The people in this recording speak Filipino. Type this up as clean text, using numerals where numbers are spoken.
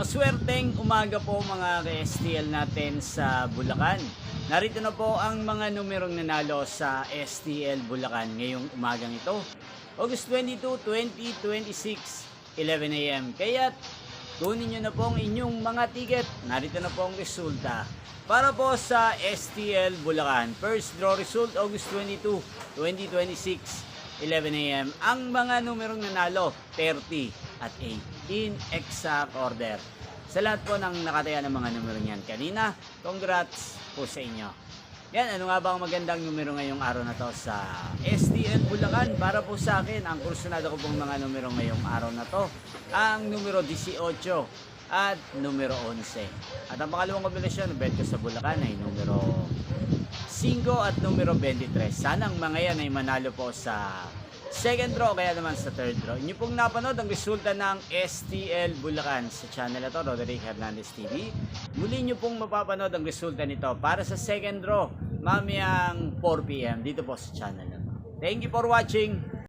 Maswerteng umaga po mga ka-STL natin sa Bulacan. Narito na po ang mga numerong nanalo sa STL Bulacan ngayong umagang ito. August 22, 2026, 11 a.m. Kaya kunin nyo na po ang inyong mga ticket. Narito na po ang resulta. Para po sa STL Bulacan, first draw result August 22, 2026, 11 a.m. Ang mga numerong nanalo, 30 at 8 in exact order. Sa lahat po ng nakataya ng mga numero niyan kanina, congrats po sa inyo. Yan, ano nga ba ang magandang numero ngayong araw na to sa STL Bulacan? Para po sa akin, ang kursunado ko pong mga numero ngayong araw na to, ang numero 18 at numero 11. At ang pangalawang kombinasyon, bet ko sa Bulacan ay numero 5 at numero 23. Sana ang mga yan ay manalo po sa second draw kaya naman sa third draw. Inyo pong napanood ang resulta ng STL Bulacan sa channel na to, Roderick Hernandez TV. Muli nyo pong mapapanood ang resulta nito para sa second draw mamayang 4 PM dito po sa channel na to. Thank you for watching.